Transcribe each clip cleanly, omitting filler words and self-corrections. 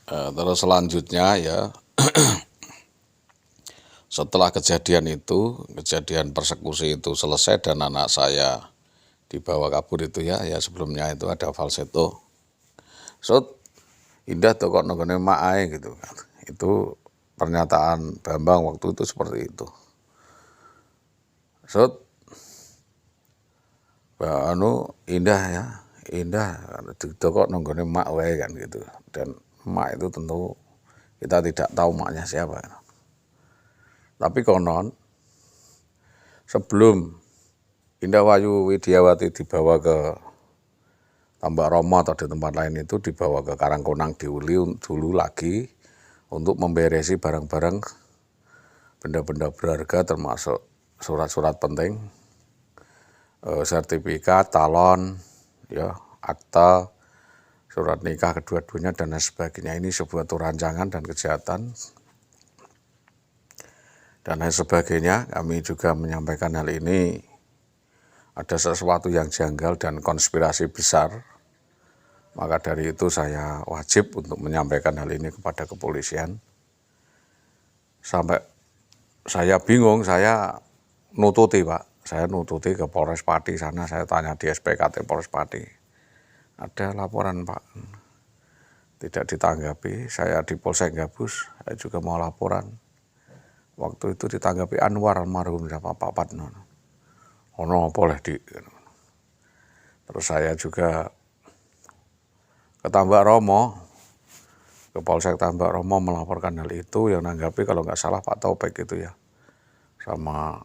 Terus selanjutnya ya, setelah kejadian persekusi itu selesai dan anak saya dibawa kabur itu ya sebelumnya itu ada falsetto. Indah tuh kok nenggone mak ae gitu kan. Itu pernyataan Bambang waktu itu seperti itu. Indah ya, indah itu kok nenggone mak wae kan gitu. Dan mak itu tentu kita tidak tahu maknya siapa. Tapi konon sebelum Indah Wayu Widiawati dibawa ke Tambak Romo atau di tempat lain itu dibawa ke Karangkonang di Uli dulu lagi untuk memberesi barang-barang benda-benda berharga termasuk surat-surat penting, sertifikat, talon, ya, akta, surat nikah kedua-duanya dan lain sebagainya. Ini sebuah rancangan dan kejahatan dan lain sebagainya. Kami juga menyampaikan hal ini ada sesuatu yang janggal dan konspirasi besar. Maka dari itu saya wajib untuk menyampaikan hal ini kepada kepolisian. Sampai saya bingung, saya nututi Pak. Saya nututi ke Polres Pati sana, saya tanya di SPKT Polres Pati. Ada laporan Pak, tidak ditanggapi. Saya di Polsek Gabus, saya juga mau laporan. Waktu itu ditanggapi Anwar almarhum sama Pak Patno. Boleh di. Terus saya juga ke Tambak Romo, ke Polsek Tambak Romo melaporkan hal itu, yang nanggapi kalau nggak salah Pak Taufik itu ya, sama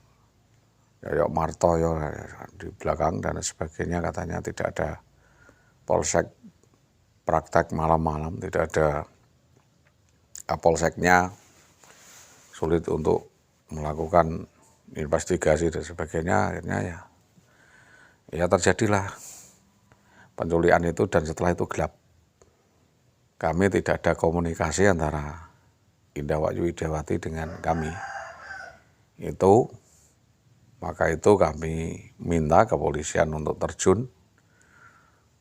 Yoyok Marto ya, di belakang dan sebagainya, katanya tidak ada Polsek praktek malam-malam, tidak ada Kapolseknya, sulit untuk melakukan investigasi dan sebagainya. Akhirnya ya terjadilah penculikan itu dan setelah itu gelap. Kami tidak ada komunikasi antara Indah Wayu Widiawati dengan kami. Maka itu kami minta kepolisian untuk terjun.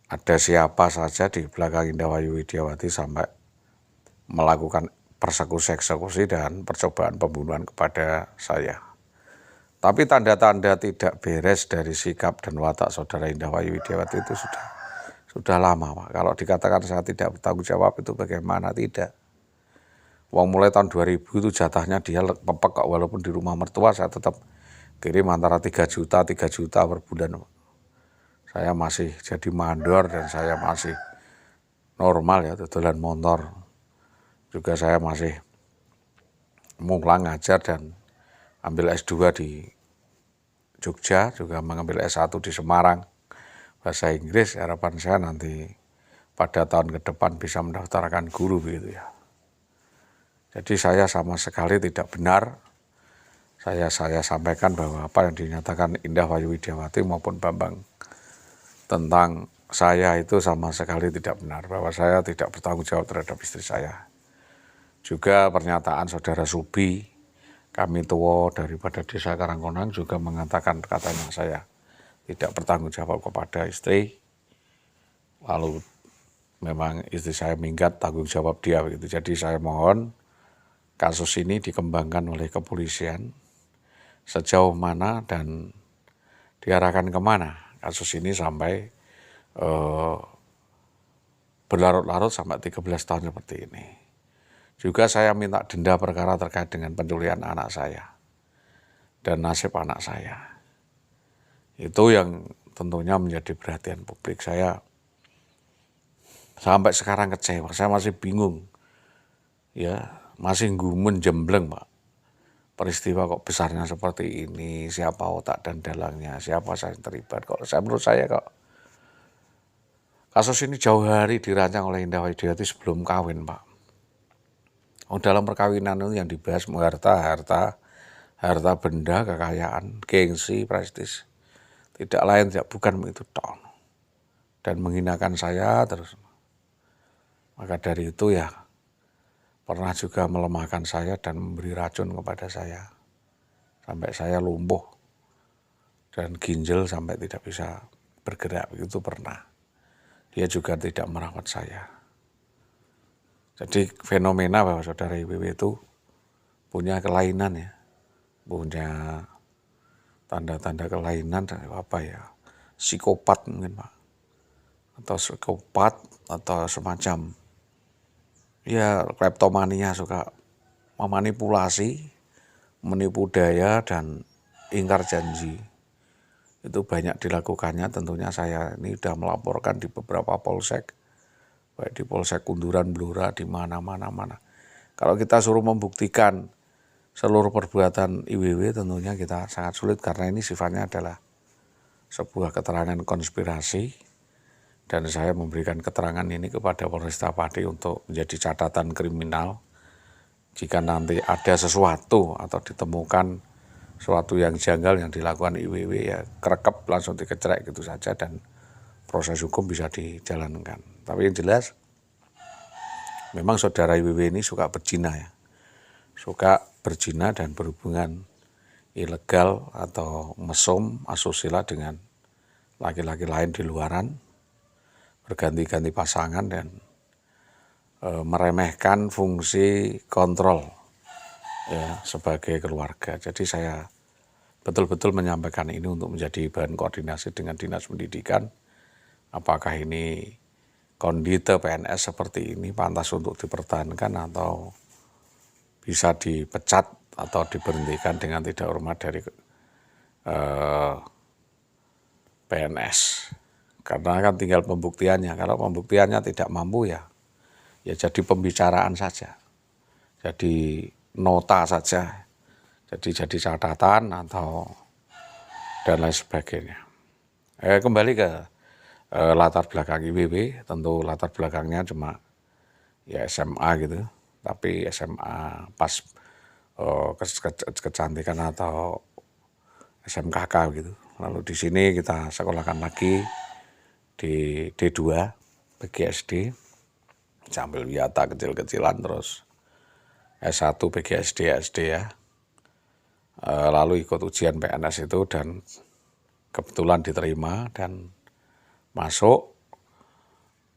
Ada siapa saja di belakang Indah Wayu Widiawati sampai melakukan persekusi dan percobaan pembunuhan kepada saya. Tapi tanda-tanda tidak beres dari sikap dan watak saudara Indah Wayu Widiawati itu sudah lama Pak. Kalau dikatakan saya tidak bertanggung jawab itu bagaimana, tidak. Uang mulai tahun 2000 itu jatahnya dia pepek kok, walaupun di rumah mertua saya tetap kirim antara 3 juta per bulan. Saya masih jadi mandor dan saya masih normal ya, dodolan motor. Juga saya masih mulang ngajar dan ambil S2 di Jogja, juga mengambil S1 di Semarang. Bahasa Inggris, harapan saya nanti pada tahun ke depan bisa mendaftarkan guru begitu ya. Jadi saya sama sekali tidak benar. Saya sampaikan bahwa apa yang dinyatakan Indah Wayu Widiawati maupun Bambang tentang saya itu sama sekali tidak benar, bahwa saya tidak bertanggung jawab terhadap istri saya. Juga pernyataan saudara Subi, kami tua daripada desa Karangkonang, juga mengatakan katanya saya tidak bertanggung jawab kepada istri. Lalu memang istri saya minggat, tanggung jawab dia begitu. Jadi saya mohon kasus ini dikembangkan oleh kepolisian sejauh mana dan diarahkan kemana kasus ini sampai berlarut-larut sampai 13 tahun seperti ini. Juga saya minta denda perkara terkait dengan penculikan anak saya dan nasib anak saya. Itu yang tentunya menjadi perhatian publik. Saya sampai sekarang kecewa, saya masih bingung. Ya, masih gumun jembleng Pak. Peristiwa kok besarnya seperti ini, siapa otak dan dalangnya, siapa yang terlibat. Menurut saya kok kasus ini jauh hari dirancang oleh Indah Wayu Widiawati sebelum kawin Pak. Dalam perkawinan itu yang dibahas harta benda, kekayaan, gengsi, prestis. Tidak lain, bukan itu toh. Dan menghinakan saya terus. Maka dari itu ya, pernah juga melemahkan saya dan memberi racun kepada saya. Sampai saya lumpuh dan ginjal sampai tidak bisa bergerak, itu pernah. Dia juga tidak merawat saya. Jadi fenomena bahwa saudara IWW itu punya kelainan ya, punya tanda-tanda kelainan apa ya, psikopat mungkin Pak, atau psikopat atau semacam ya kleptomania, suka memanipulasi, menipu daya dan ingkar janji. Itu banyak dilakukannya, tentunya saya ini sudah melaporkan di beberapa polsek, baik di Polsek Kunduran, Blora, di mana-mana. Kalau kita suruh membuktikan seluruh perbuatan IWW tentunya kita sangat sulit karena ini sifatnya adalah sebuah keterangan konspirasi dan saya memberikan keterangan ini kepada Polresta Pati untuk menjadi catatan kriminal. Jika nanti ada sesuatu atau ditemukan sesuatu yang janggal yang dilakukan IWW ya kerekep langsung dikecrek gitu saja dan proses hukum bisa dijalankan. Tapi yang jelas memang saudara IWW ini suka berzina ya, suka berzina dan berhubungan ilegal atau mesum asusila dengan laki-laki lain di luaran, berganti-ganti pasangan dan meremehkan fungsi kontrol ya sebagai keluarga. Jadi saya betul-betul menyampaikan ini untuk menjadi bahan koordinasi dengan Dinas Pendidikan. Apakah ini kondite PNS seperti ini pantas untuk dipertahankan atau bisa dipecat atau diberhentikan dengan tidak hormat dari PNS. Karena kan tinggal pembuktiannya. Kalau pembuktiannya tidak mampu ya jadi pembicaraan saja. Jadi nota saja. Jadi catatan atau dan lain sebagainya. Kembali ke latar belakang IWW, tentu latar belakangnya cuma ya SMA gitu, tapi SMA pas kecantikan atau SMKK gitu. Lalu di sini kita sekolahkan lagi di D2 PGSD sambil wiyata kecil-kecilan, terus S1 PGSD SD ya. Lalu ikut ujian PNS itu dan kebetulan diterima dan masuk,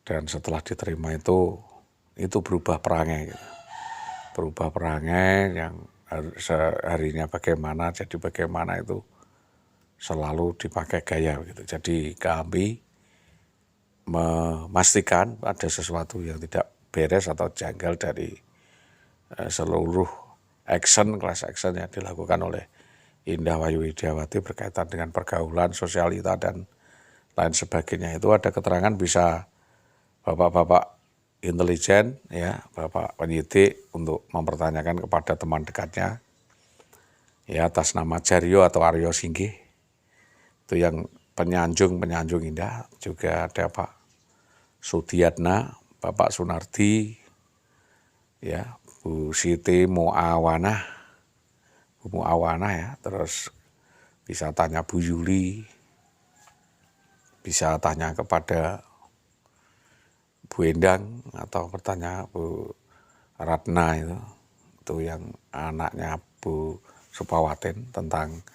dan setelah diterima itu berubah perangai gitu. Berubah perangai yang seharinya bagaimana, jadi bagaimana itu selalu dipakai gaya gitu. Jadi kami memastikan ada sesuatu yang tidak beres atau janggal dari seluruh kelas action yang dilakukan oleh Indah Wayu Widiawati berkaitan dengan pergaulan, sosialita dan lain sebagainya. Itu ada keterangan bisa bapak-bapak intelijen ya, bapak penyidik untuk mempertanyakan kepada teman dekatnya ya atas nama Jaryo atau Aryo Singgih, itu yang penyanjung Indah. Juga ada Pak Sudiatna, Bapak Sunardi ya, Bu Siti Muawana ya, terus bisa tanya Bu Yuli, bisa tanya kepada Bu Endang atau bertanya Bu Ratna itu yang anaknya Bu Supawatin tentang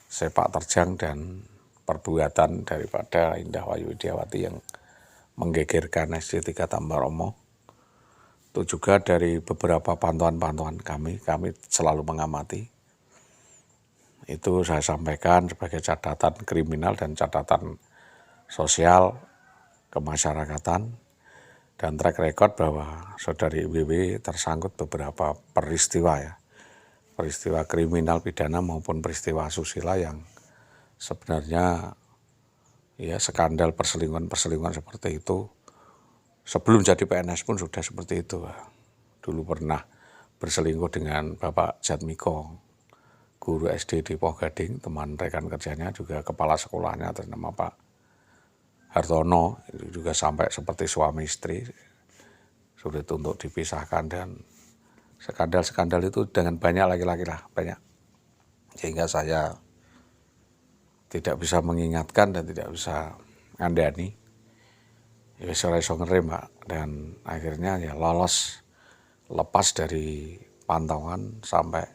sepak terjang dan perbuatan daripada Indah Wayu Widiawati yang menggegerkan SD 3 Tambaromo. Itu juga dari beberapa pantauan kami selalu mengamati. Itu saya sampaikan sebagai catatan kriminal dan catatan sosial kemasyarakatan dan track record bahwa saudari IWW tersangkut beberapa peristiwa ya. Peristiwa kriminal pidana maupun peristiwa asusila yang sebenarnya ya skandal perselingkuhan seperti itu sebelum jadi PNS pun sudah seperti itu. Dulu pernah berselingkuh dengan Bapak Jatmiko, guru SD di Pogading, teman rekan kerjanya juga kepala sekolahnya atas nama Pak Hartono, itu juga sampai seperti suami istri, sulit untuk dipisahkan. Dan skandal-skandal itu dengan banyak laki-laki lah, banyak. Sehingga saya tidak bisa mengingatkan dan tidak bisa ngandani. Ya saya iso ngerem Pak, dan akhirnya ya lepas dari pantauan sampai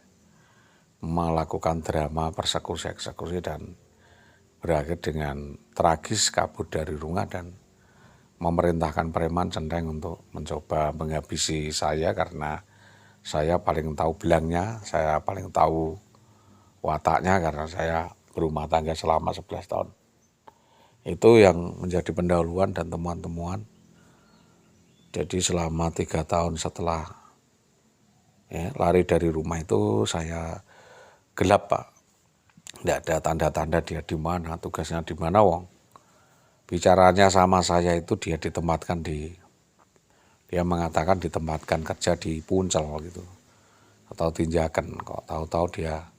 melakukan drama persekusi dan berakhir dengan tragis kabur dari rumah dan memerintahkan preman centeng untuk mencoba menghabisi saya karena saya paling tahu belangnya, saya paling tahu wataknya karena saya berumah tangga selama 11 tahun. Itu yang menjadi pendahuluan dan temuan-temuan. Jadi selama 3 tahun setelah lari dari rumah itu saya gelap, Pak. Tidak ada tanda-tanda dia di mana, tugasnya di mana, wong. Bicaranya sama saya itu dia mengatakan ditempatkan kerja di Puncel gitu. Atau Tinjakan, kok tahu-tahu dia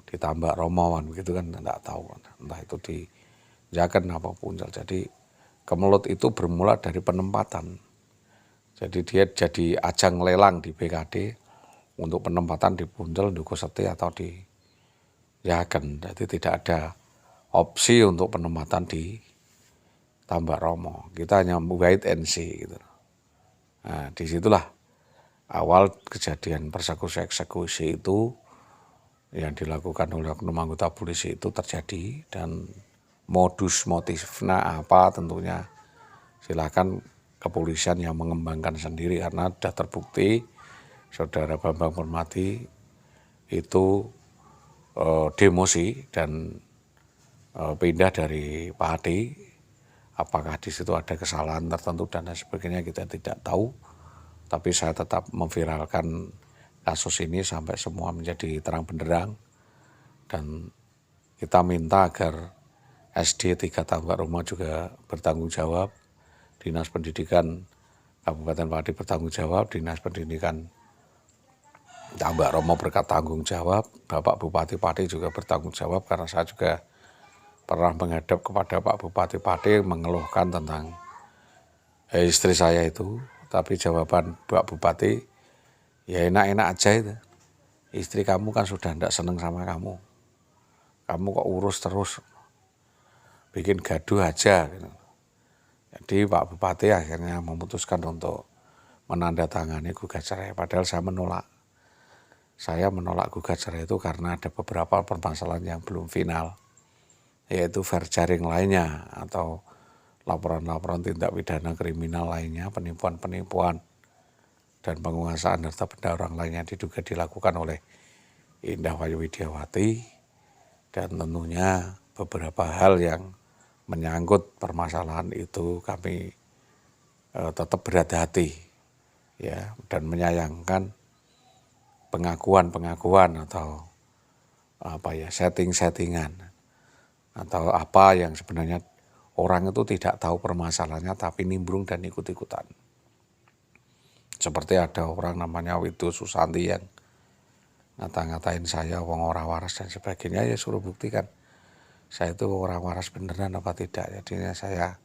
ditambah Romawan gitu kan, enggak tahu. Entah itu di Jaken apa Puncel. Jadi kemelut itu bermula dari penempatan. Jadi dia jadi ajang lelang di BKD untuk penempatan di Puncel, Dukuseti atau di Jaken. Jadi tidak ada opsi untuk penempatan di Tambak Romo. Kita hanya wait and see gitu. Nah, disitulah awal kejadian persekusi-eksekusi itu yang dilakukan oleh oknum anggota polisi itu terjadi, dan modus motifnya apa tentunya silakan kepolisian yang mengembangkan sendiri karena sudah terbukti Saudara Bambang Permati itu demosi dan pindah dari Pati. Apakah di situ ada kesalahan tertentu dan lain sebagainya kita tidak tahu. Tapi saya tetap memviralkan kasus ini sampai semua menjadi terang benderang. Dan kita minta agar SD 3 Tambak Romo juga bertanggung jawab. Dinas Pendidikan Kabupaten Pati bertanggung jawab. Dinas Pendidikan Tambak Romo bertanggung jawab. Bapak Bupati Pati juga bertanggung jawab karena saya juga pernah menghadap kepada Pak Bupati Pati mengeluhkan tentang istri saya itu. Tapi jawaban Pak Bupati, ya enak-enak aja itu. Istri kamu kan sudah tidak seneng sama kamu. Kamu kok urus terus, bikin gaduh aja. Gitu. Jadi Pak Bupati akhirnya memutuskan untuk menandatangani gugat cerai. Padahal saya menolak. Saya menolak gugat cerai itu karena ada beberapa permasalahan yang belum final. Yaitu verjaring lainnya atau laporan-laporan tindak pidana kriminal lainnya, penipuan-penipuan dan penguasaan harta benda orang lain yang diduga dilakukan oleh Indah Wayu Widiawati, dan tentunya beberapa hal yang menyangkut permasalahan itu kami tetap berhati-hati ya, dan menyayangkan pengakuan-pengakuan atau setting-settingan atau apa yang sebenarnya orang itu tidak tahu permasalahannya tapi nimbrung dan ikut-ikutan. Seperti ada orang namanya Widu Susanti yang ngata-ngatain saya wong ora waras dan sebagainya, ya suruh buktikan saya itu orang waras beneran apa tidak. Jadinya saya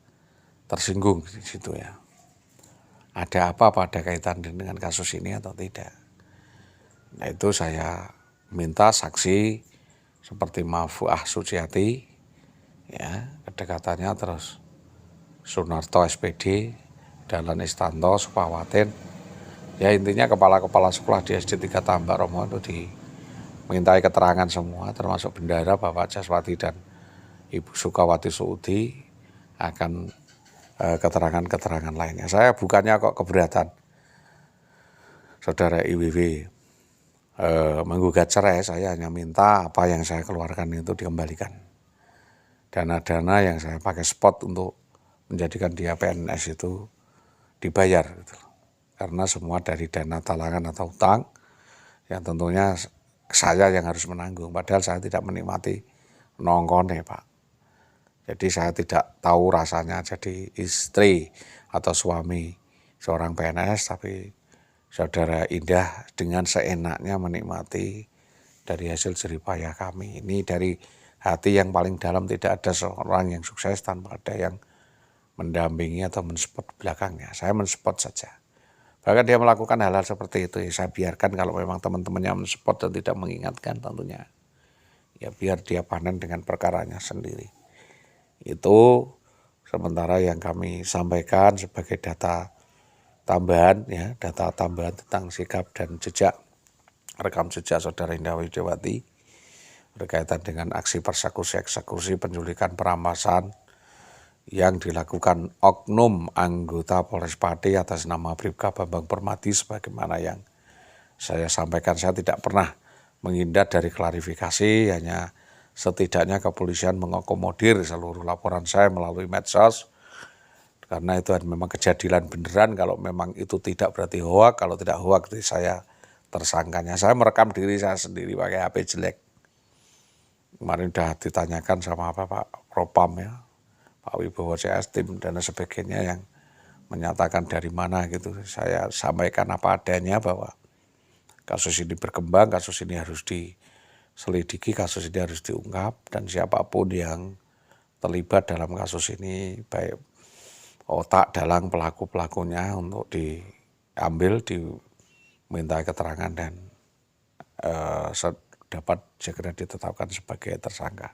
tersinggung di situ ya. Ada apa pada kaitan dengan kasus ini atau tidak. Nah itu saya minta saksi seperti Mafuah Suciati, ya, kedekatannya, terus Sunarto SPD, Dahlan Istanto, Supawatin. Ya intinya kepala-kepala sekolah di SD 3 Tambak Romo itu dimintai keterangan semua, termasuk bendara Bapak Jaswati dan Ibu Sukawati Suudi akan keterangan-keterangan lainnya. Saya bukannya kok keberatan Saudara IWW menggugat cerai, saya hanya minta apa yang saya keluarkan itu dikembalikan. Dana-dana yang saya pakai spot untuk menjadikan dia PNS itu dibayar gitu. Karena semua dari dana talangan atau utang yang tentunya saya yang harus menanggung. Padahal saya tidak menikmati nongkone, Pak. Jadi saya tidak tahu rasanya jadi istri atau suami seorang PNS, tapi Saudara Indah dengan seenaknya menikmati dari hasil jeripayah kami. Ini dari hati yang paling dalam, tidak ada seorang yang sukses tanpa ada yang mendampingi atau mensupport belakangnya. Saya mensupport saja. Bahkan dia melakukan hal-hal seperti itu, ya saya biarkan kalau memang teman-temannya mensupport dan tidak mengingatkan tentunya. Ya biar dia panen dengan perkaranya sendiri. Itu sementara yang kami sampaikan sebagai data tambahan, ya, data tambahan tentang sikap dan jejak, rekam jejak Saudara Indah Widiawati berkaitan dengan aksi persekusi, eksekusi, penculikan, perampasan yang dilakukan oknum anggota Polres Pati atas nama Bribka Bambang Permadi sebagaimana yang saya sampaikan. Saya tidak pernah menghindar dari klarifikasi, hanya setidaknya kepolisian mengakomodir seluruh laporan saya melalui medsos, karena itu memang kejadian beneran. Kalau memang itu tidak berarti hoak, kalau tidak hoak itu saya tersangkanya. Saya merekam diri saya sendiri pakai HP jelek. Kemarin udah ditanyakan sama Pak Propam ya, Pak Wibowo CS tim dan sebagainya yang menyatakan dari mana gitu. Saya sampaikan apa adanya bahwa kasus ini berkembang, kasus ini harus diselidiki, kasus ini harus diungkap, dan siapapun yang terlibat dalam kasus ini, baik otak dalang pelaku-pelakunya, untuk diambil, diminta keterangan dan dapat segera ditetapkan sebagai tersangka.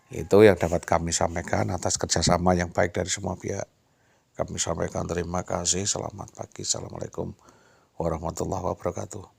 Itu yang dapat kami sampaikan atas kerjasama yang baik dari semua pihak. Kami sampaikan terima kasih, selamat pagi, assalamualaikum warahmatullahi wabarakatuh.